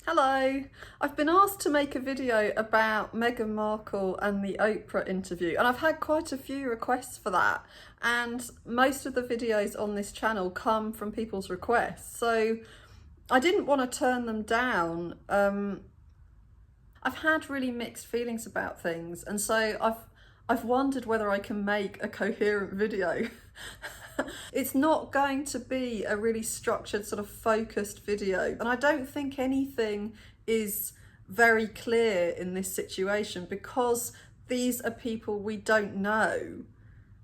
Hello! I've been asked to make a video about Meghan Markle and the Oprah interview, and I've had quite a few requests for that, and most of the videos on this channel come from people's requests, so I didn't want to turn them down. I've had really mixed feelings about things, and so I've wondered whether I can make a coherent video. It's not going to be a really structured, sort of focused video, and I don't think anything is very clear in this situation because these are people we don't know.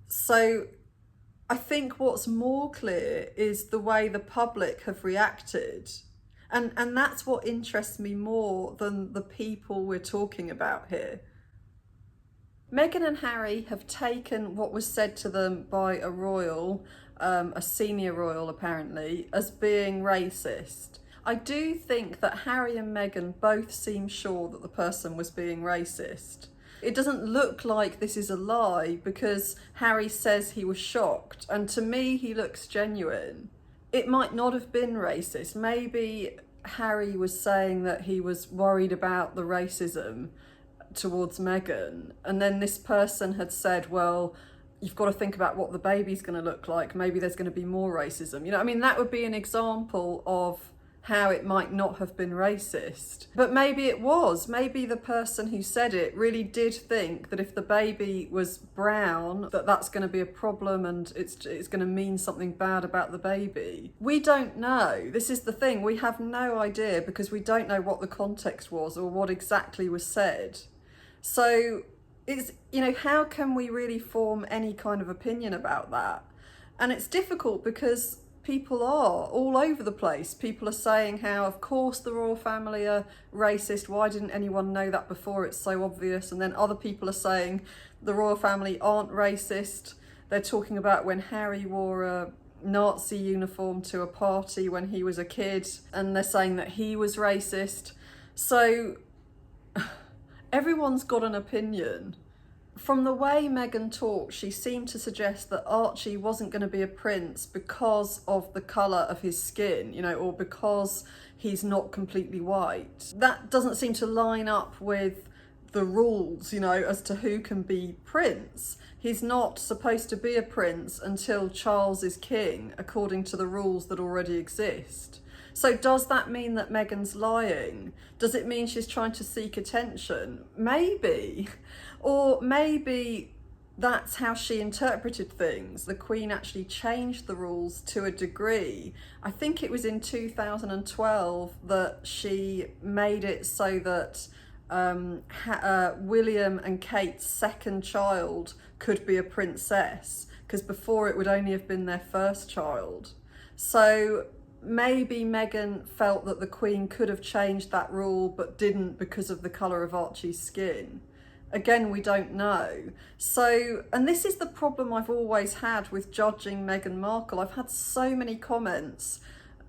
So I think what's more clear is the way the public have reacted. And that's what interests me more than the people we're talking about here. Meghan and Harry have taken what was said to them by a royal, a senior royal apparently, as being racist. I do think that Harry and Meghan both seem sure that the person was being racist. It doesn't look like this is a lie because Harry says he was shocked, and to me he looks genuine. It might not have been racist. Maybe Harry was saying that he was worried about the racism towards Meghan, and then this person had said, well, you've got to think about what the baby's going to look like, maybe there's going to be more racism. You know, I mean, that would be an example of how it might not have been racist. But maybe it was. Maybe the person who said it really did think that if the baby was brown, that's going to be a problem and it's going to mean something bad about the baby. We don't know. This is the thing. We have no idea because we don't know what the context was or what exactly was said. So it's, you know, how can we really form any kind of opinion about that? And it's difficult because people are all over the place. People are saying how, of course, the royal family are racist. Why didn't anyone know that before? It's so obvious. And then other people are saying the royal family aren't racist. They're talking about when Harry wore a Nazi uniform to a party when he was a kid, and they're saying that he was racist. So everyone's got an opinion. From the way Meghan talked, she seemed to suggest that Archie wasn't going to be a prince because of the colour of his skin, you know, or because he's not completely white. That doesn't seem to line up with the rules, you know, as to who can be prince. He's not supposed to be a prince until Charles is king, according to the rules that already exist. So does that mean that Meghan's lying? Does it mean she's trying to seek attention? Maybe. Or maybe that's how she interpreted things. The Queen actually changed the rules to a degree. I think it was in 2012 that she made it so that William and Kate's second child could be a princess, because before it would only have been their first child. So maybe Meghan felt that the Queen could have changed that rule but didn't because of the colour of Archie's skin. Again, we don't know. So, and this is the problem I've always had with judging Meghan Markle. I've had so many comments,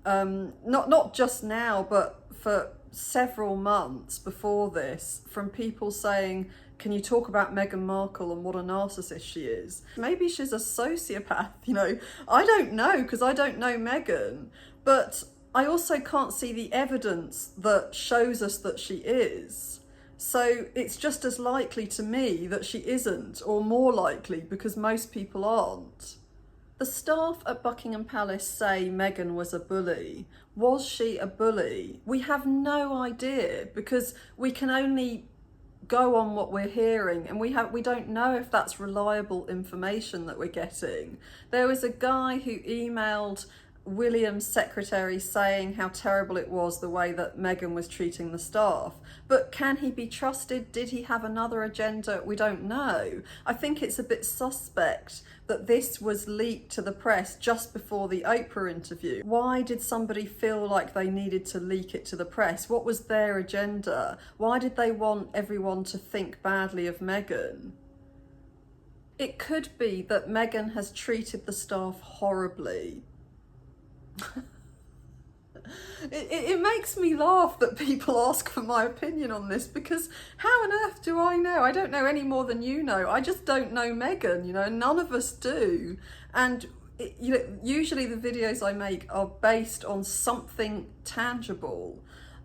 not just now, but for several months before this, from people saying, can you talk about Meghan Markle and what a narcissist she is? Maybe she's a sociopath, you know. I don't know, because I don't know Meghan. But I also can't see the evidence that shows us that she is. So it's just as likely to me that she isn't, or more likely, because most people aren't. The staff at Buckingham Palace say Meghan was a bully. Was she a bully? We have no idea because we can only go on what we're hearing, and we don't know if that's reliable information that we're getting. There was a guy who emailed William's secretary saying how terrible it was the way that Meghan was treating the staff. But can he be trusted? Did he have another agenda? We don't know. I think it's a bit suspect that this was leaked to the press just before the Oprah interview. Why did somebody feel like they needed to leak it to the press? What was their agenda? Why did they want everyone to think badly of Meghan? It could be that Meghan has treated the staff horribly. It makes me laugh that people ask for my opinion on this, because how on earth do I know? I don't know any more than you know. I just don't know Meghan, you know, none of us do. And you know, usually the videos I make are based on something tangible.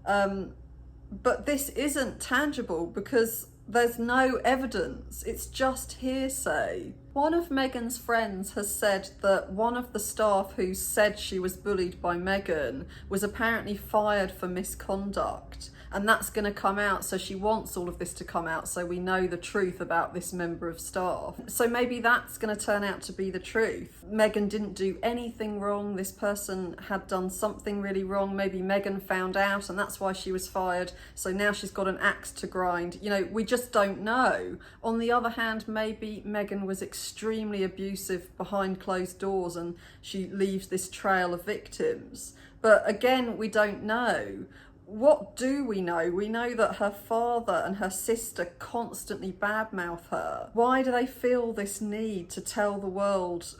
But this isn't tangible because there's no evidence, it's just hearsay. One of Meghan's friends has said that one of the staff who said she was bullied by Meghan was apparently fired for misconduct, and that's going to come out, so she wants all of this to come out so we know the truth about this member of staff. So maybe that's going to turn out to be the truth. Meghan didn't do anything wrong, this person had done something really wrong, maybe Meghan found out and that's why she was fired, so now she's got an axe to grind. You know, we just don't know. On the other hand, maybe Meghan was extremely abusive behind closed doors and she leaves this trail of victims. But again, we don't know. What do we know? We know that her father and her sister constantly badmouth her. Why do they feel this need to tell the world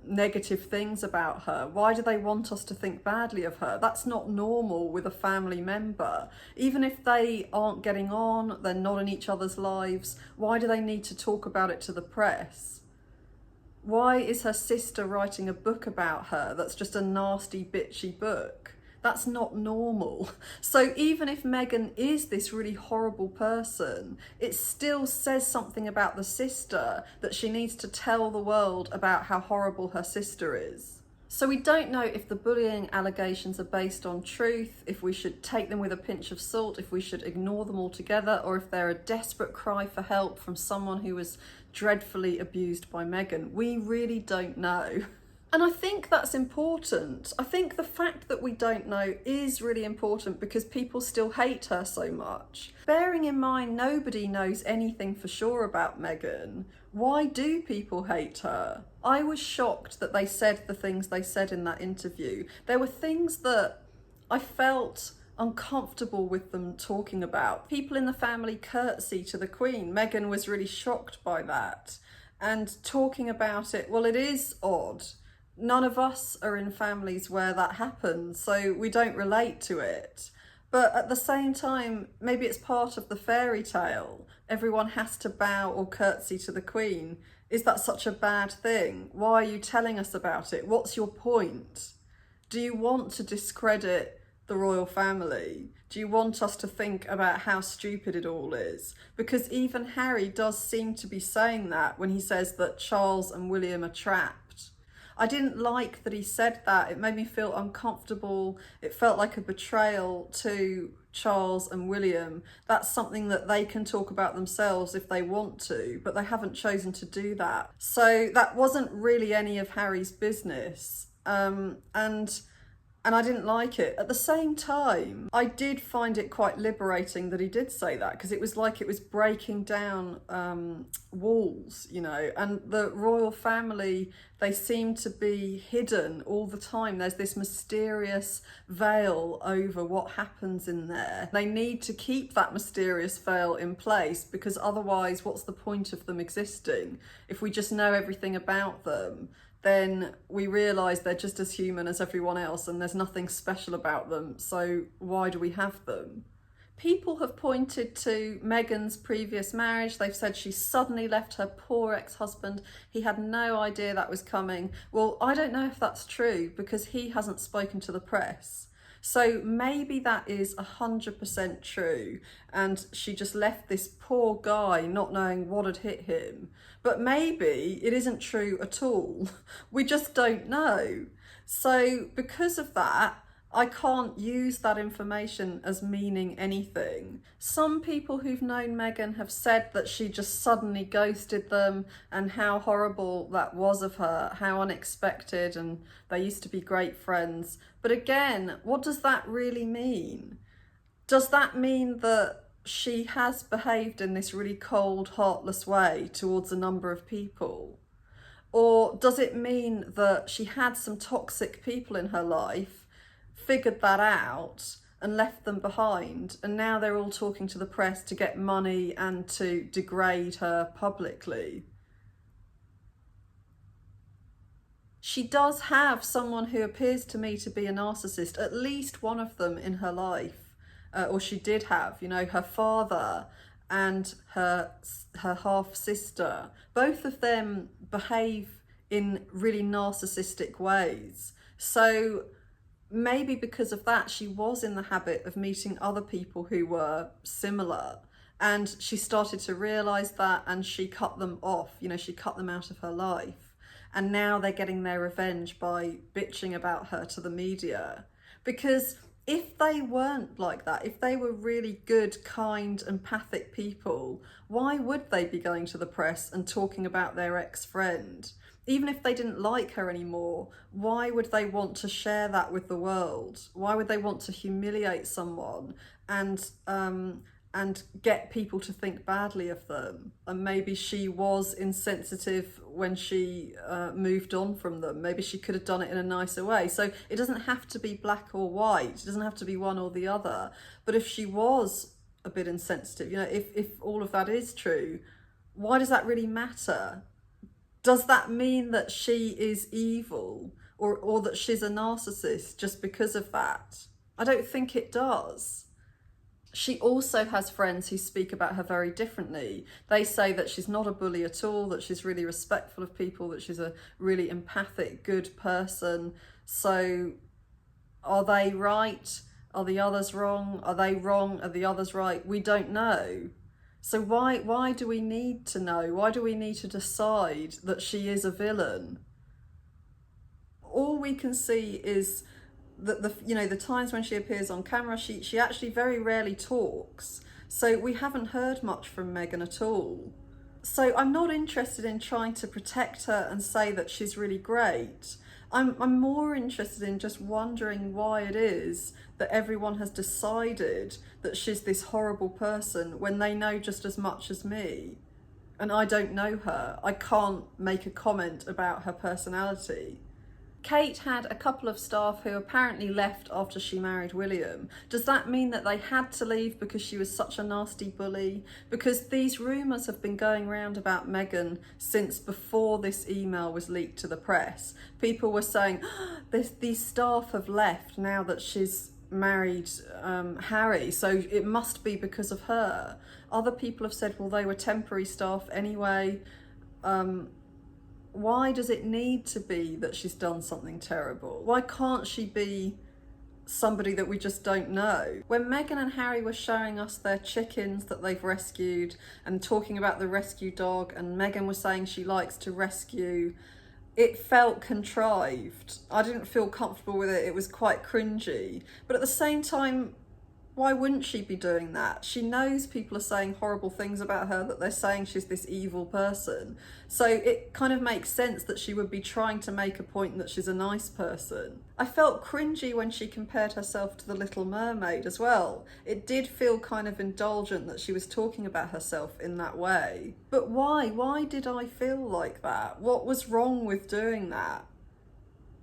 negative things about her? Why do they want us to think badly of her? That's not normal with a family member. Even if they aren't getting on, they're not in each other's lives, why do they need to talk about it to the press? Why is her sister writing a book about her that's just a nasty, bitchy book? That's not normal. So even if Meghan is this really horrible person, it still says something about the sister that she needs to tell the world about how horrible her sister is. So we don't know if the bullying allegations are based on truth, if we should take them with a pinch of salt, if we should ignore them altogether, or if they're a desperate cry for help from someone who was dreadfully abused by Meghan. We really don't know. And I think that's important. I think the fact that we don't know is really important because people still hate her so much. Bearing in mind nobody knows anything for sure about Meghan, why do people hate her? I was shocked that they said the things they said in that interview. There were things that I felt uncomfortable with them talking about. People in the family curtsy to the Queen. Meghan was really shocked by that. And talking about it, well, it is odd. None of us are in families where that happens, so we don't relate to it. But at the same time, maybe it's part of the fairy tale. Everyone has to bow or curtsy to the Queen. Is that such a bad thing? Why are you telling us about it? What's your point? Do you want to discredit the royal family? Do you want us to think about how stupid it all is? Because even Harry does seem to be saying that when he says that Charles and William are trapped. I didn't like that he said that. It made me feel uncomfortable. It felt like a betrayal to Charles and William. That's something that they can talk about themselves if they want to, but they haven't chosen to do that. So that wasn't really any of Harry's business. And I didn't like it. At the same time, I did find it quite liberating that he did say that, because it was like it was breaking down walls, you know, and the royal family, they seem to be hidden all the time. There's this mysterious veil over what happens in there. They need to keep that mysterious veil in place, because otherwise what's the point of them existing? If we just know everything about them, then we realise they're just as human as everyone else and there's nothing special about them, so why do we have them? People have pointed to Meghan's previous marriage. They've said she suddenly left her poor ex-husband. He had no idea that was coming. Well, I don't know if that's true because he hasn't spoken to the press. So maybe that is 100% true and she just left this poor guy not knowing what had hit him. But maybe it isn't true at all. We just don't know. So because of that, I can't use that information as meaning anything. Some people who've known Meghan have said that she just suddenly ghosted them and how horrible that was of her, how unexpected, and they used to be great friends. But again, what does that really mean? Does that mean that she has behaved in this really cold, heartless way towards a number of people? Or does it mean that she had some toxic people in her life, figured that out and left them behind, and now they're all talking to the press to get money and to degrade her publicly? She does have someone who appears to me to be a narcissist, at least one of them in her life, or she did have, you know, her father and her half sister. Both of them behave in really narcissistic ways. So maybe because of that, she was in the habit of meeting other people who were similar. And she started to realise that, and she cut them off, she cut them out of her life. And now they're getting their revenge by bitching about her to the media. Because if they weren't like that, if they were really good, kind, empathic people, why would they be going to the press and talking about their ex-friend? Even if they didn't like her anymore, why would they want to share that with the world? Why would they want to humiliate someone and get people to think badly of them? And maybe she was insensitive when she moved on from them. Maybe she could have done it in a nicer way. So it doesn't have to be black or white. It doesn't have to be one or the other. But if she was a bit insensitive, if all of that is true, why does that really matter? Does that mean that she is evil or that she's a narcissist just because of that? I don't think it does. She also has friends who speak about her very differently. They say that she's not a bully at all, that she's really respectful of people, that she's a really empathic, good person. So are they right? Are the others wrong? Are they wrong? Are the others right? We don't know. So why do we need to know? Why do we need to decide that she is a villain? All we can see is that the times when she appears on camera, she actually very rarely talks. So we haven't heard much from Meghan at all. So I'm not interested in trying to protect her and say that she's really great. I'm more interested in just wondering why it is that everyone has decided that she's this horrible person when they know just as much as me. And I don't know her. I can't make a comment about her personality. Kate had a couple of staff who apparently left after she married William. Does that mean that they had to leave because she was such a nasty bully? Because these rumours have been going around about Meghan since before this email was leaked to the press. People were saying, these staff have left now that she's married Harry, so it must be because of her. Other people have said, well, they were temporary staff anyway. Why does it need to be that she's done something terrible? Why can't she be somebody that we just don't know? When Meghan and Harry were showing us their chickens that they've rescued and talking about the rescue dog, and Meghan was saying she likes to rescue, it felt contrived. I didn't feel comfortable with it. It was quite cringy. But at the same time, why wouldn't she be doing that? She knows people are saying horrible things about her, that they're saying she's this evil person. So it kind of makes sense that she would be trying to make a point that she's a nice person. I felt cringy when she compared herself to the Little Mermaid as well. It did feel kind of indulgent that she was talking about herself in that way. But why? Why did I feel like that? What was wrong with doing that?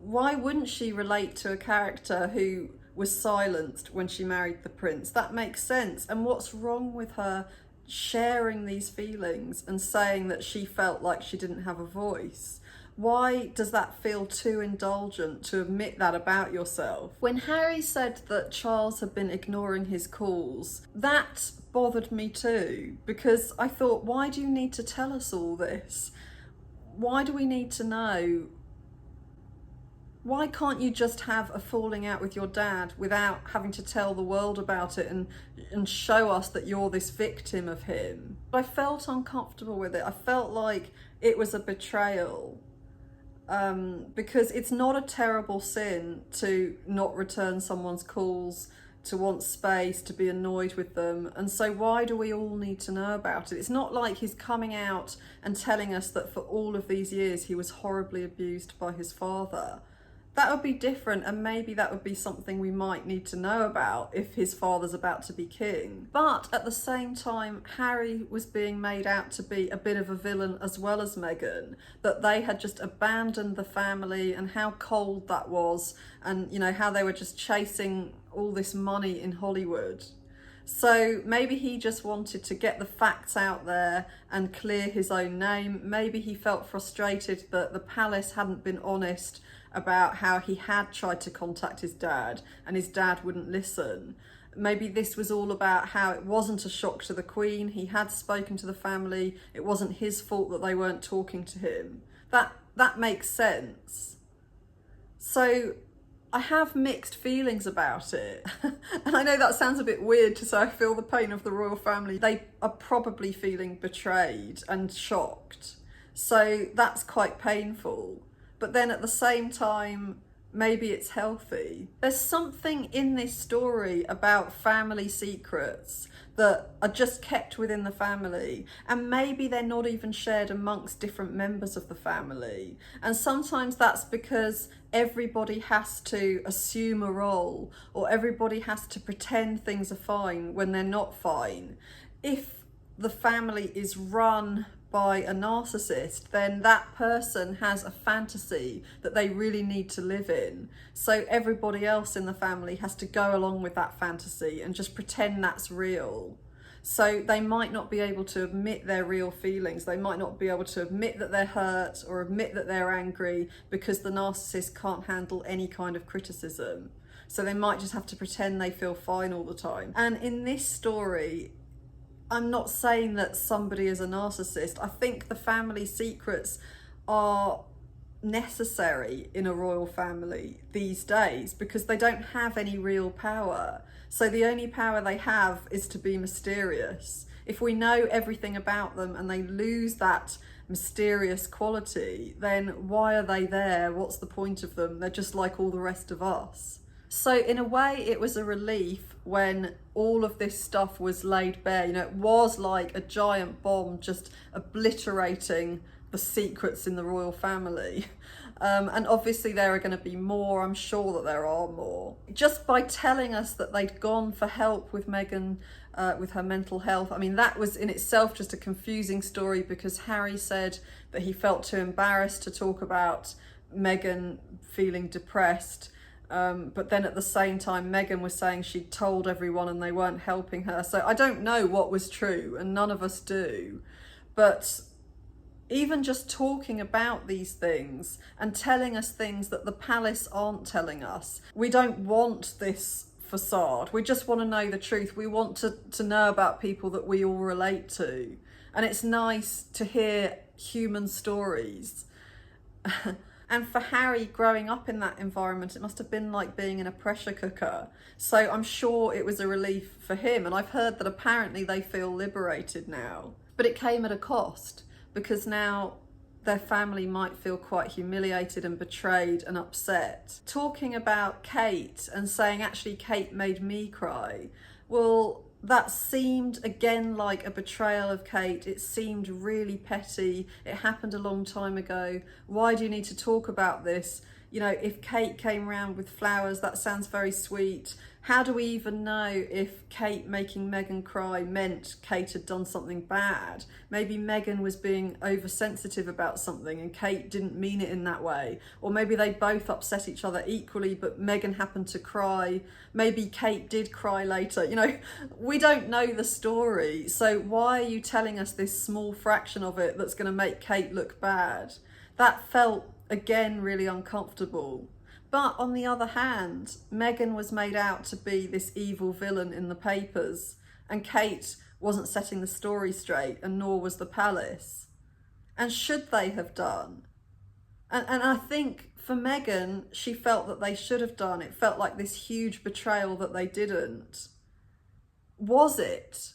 Why wouldn't she relate to a character who was silenced when she married the prince? That makes sense. And what's wrong with her sharing these feelings and saying that she felt like she didn't have a voice? Why does that feel too indulgent to admit that about yourself? When Harry said that Charles had been ignoring his calls, that bothered me too, because I thought, why do you need to tell us all this? Why do we need to know? Why can't you just have a falling out with your dad without having to tell the world about it and show us that you're this victim of him? I felt uncomfortable with it. I felt like it was a betrayal, because it's not a terrible sin to not return someone's calls, to want space, to be annoyed with them. And so why do we all need to know about it? It's not like he's coming out and telling us that for all of these years he was horribly abused by his father. That would be different, and maybe that would be something we might need to know about if his father's about to be king. But at the same time, Harry was being made out to be a bit of a villain as well as Meghan, that they had just abandoned the family, and how cold that was, and how they were just chasing all this money in Hollywood. So maybe he just wanted to get the facts out there and clear his own name. Maybe he felt frustrated that the palace hadn't been honest about how he had tried to contact his dad and his dad wouldn't listen. Maybe this was all about how it wasn't a shock to the Queen. He had spoken to the family. It wasn't his fault that they weren't talking to him. That makes sense. So I have mixed feelings about it. And I know that sounds a bit weird to say I feel the pain of the royal family. They are probably feeling betrayed and shocked. So that's quite painful. But then at the same time, maybe it's healthy. There's something in this story about family secrets that are just kept within the family, and maybe they're not even shared amongst different members of the family. And sometimes that's because everybody has to assume a role, or everybody has to pretend things are fine when they're not fine. If the family is run by a narcissist, then that person has a fantasy that they really need to live in. So everybody else in the family has to go along with that fantasy and just pretend that's real. So they might not be able to admit their real feelings. They might not be able to admit that they're hurt or admit that they're angry because the narcissist can't handle any kind of criticism. So they might just have to pretend they feel fine all the time. And in this story, I'm not saying that somebody is a narcissist. I think the family secrets are necessary in a royal family these days because they don't have any real power. So the only power they have is to be mysterious. If we know everything about them and they lose that mysterious quality, then why are they there? What's the point of them? They're just like all the rest of us. So in a way, it was a relief when all of this stuff was laid bare. You know, it was like a giant bomb just obliterating the secrets in the royal family. And obviously there are going to be more. I'm sure that there are more. Just by telling us that they'd gone for help with Meghan, with her mental health. I mean, that was in itself just a confusing story because Harry said that he felt too embarrassed to talk about Meghan feeling depressed. But then at the same time, Meghan was saying she'd told everyone and they weren't helping her. So I don't know what was true, and none of us do. But even just talking about these things and telling us things that the palace aren't telling us, we don't want this facade. We just want to know the truth. We want to know about people that we all relate to. And it's nice to hear human stories. And for Harry, growing up in that environment, it must have been like being in a pressure cooker. So I'm sure it was a relief for him. And I've heard that apparently they feel liberated now. But it came at a cost, because now their family might feel quite humiliated and betrayed and upset. Talking about Kate and saying, actually, Kate made me cry. Well, that seemed again like a betrayal of Kate. It seemed really petty. It happened a long time ago. Why do you need to talk about this? You know, if Kate came round with flowers, that sounds very sweet. How do we even know if Kate making Meghan cry meant Kate had done something bad? Maybe Meghan was being oversensitive about something and Kate didn't mean it in that way. Or maybe they both upset each other equally, but Meghan happened to cry. Maybe Kate did cry later. You know, we don't know the story. So why are you telling us this small fraction of it that's going to make Kate look bad? That felt, again, really uncomfortable. But on the other hand, Meghan was made out to be this evil villain in the papers, and Kate wasn't setting the story straight, and nor was the palace. And should they have done? And I think for Meghan, she felt that they should have done. It felt like this huge betrayal that they didn't. Was it?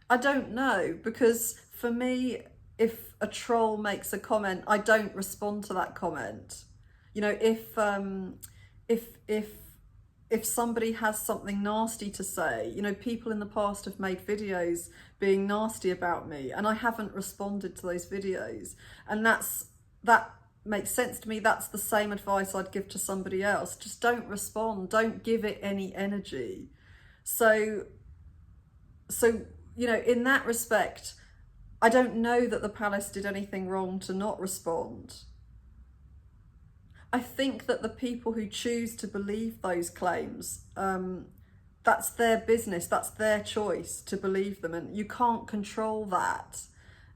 I don't know, because for me, if a troll makes a comment, I don't respond to that comment. You know, if somebody has something nasty to say, you know, people in the past have made videos being nasty about me, and I haven't responded to those videos. And that makes sense to me. That's the same advice I'd give to somebody else. Just don't respond. Don't give it any energy. So, you know, in that respect, I don't know that the palace did anything wrong to not respond. I think that the people who choose to believe those claims, that's their business, that's their choice to believe them, and you can't control that.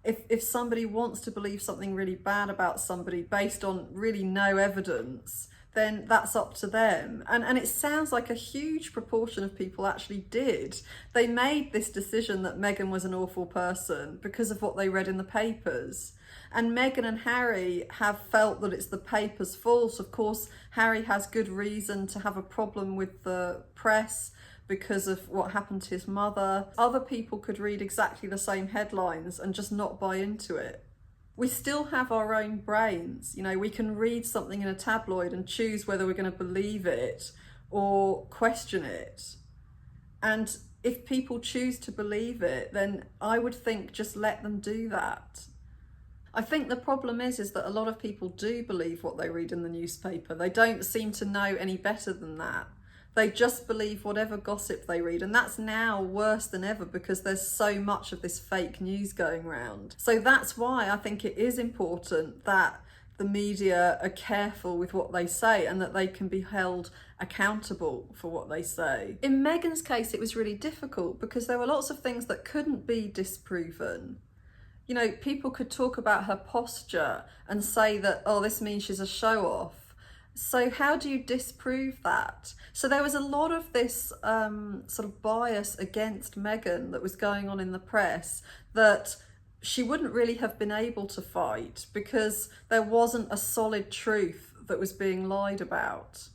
If somebody wants to believe something really bad about somebody based on really no evidence, then that's up to them. And it sounds like a huge proportion of people actually did. They made this decision that Meghan was an awful person because of what they read in the papers. And Meghan and Harry have felt that it's the paper's fault. Of course, Harry has good reason to have a problem with the press because of what happened to his mother. Other people could read exactly the same headlines and just not buy into it. We still have our own brains. You know, we can read something in a tabloid and choose whether we're going to believe it or question it. And if people choose to believe it, then I would think just let them do that. I think the problem is that a lot of people do believe what they read in the newspaper. They don't seem to know any better than that. They just believe whatever gossip they read, and that's now worse than ever because there's so much of this fake news going around. So that's why I think it is important that the media are careful with what they say and that they can be held accountable for what they say. In Meghan's case, it was really difficult because there were lots of things that couldn't be disproven. You know, people could talk about her posture and say that, oh, this means she's a show-off. So how do you disprove that? So there was a lot of this sort of bias against Meghan that was going on in the press that she wouldn't really have been able to fight because there wasn't a solid truth that was being lied about.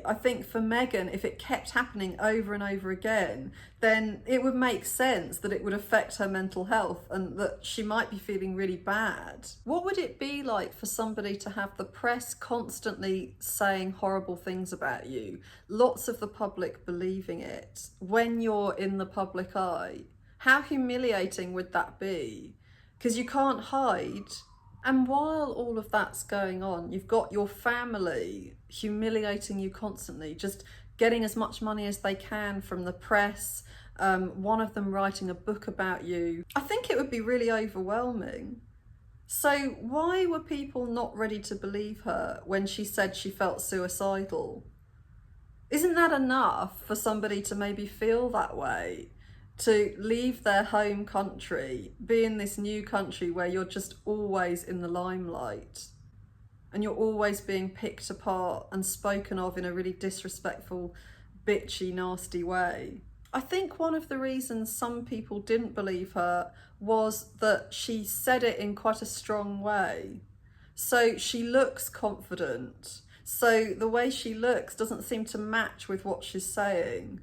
I think for Meghan, if it kept happening over and over again, then it would make sense that it would affect her mental health and that she might be feeling really bad. What would it be like for somebody to have the press constantly saying horrible things about you, lots of the public believing it, when you're in the public eye? How humiliating would that be? Because you can't hide. And while all of that's going on, you've got your family humiliating you constantly, just getting as much money as they can from the press, one of them writing a book about you. I think it would be really overwhelming. So why were people not ready to believe her when she said she felt suicidal? Isn't that enough for somebody to maybe feel that way? To leave their home country, be in this new country where you're just always in the limelight and you're always being picked apart and spoken of in a really disrespectful, bitchy, nasty way. I think one of the reasons some people didn't believe her was that she said it in quite a strong way. So she looks confident. So the way she looks doesn't seem to match with what she's saying.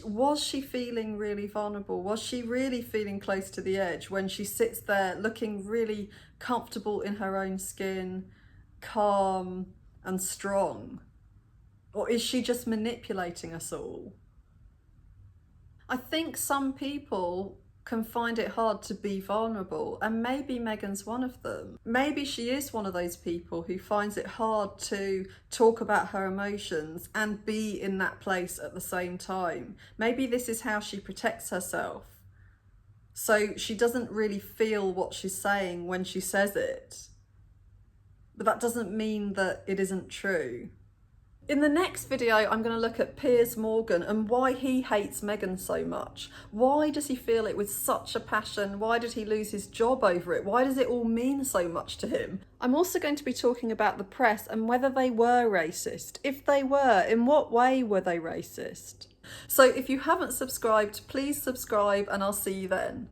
Was she feeling really vulnerable? Was she really feeling close to the edge when she sits there looking really comfortable in her own skin, calm and strong? Or is she just manipulating us all? I think some people can find it hard to be vulnerable, and maybe Meghan's one of them. Maybe she is one of those people who finds it hard to talk about her emotions and be in that place at the same time. Maybe this is how she protects herself. So she doesn't really feel what she's saying when she says it. But that doesn't mean that it isn't true. In the next video, I'm going to look at Piers Morgan and why he hates Meghan so much. Why does he feel it with such a passion? Why did he lose his job over it? Why does it all mean so much to him? I'm also going to be talking about the press and whether they were racist. If they were, in what way were they racist? So if you haven't subscribed, please subscribe and I'll see you then.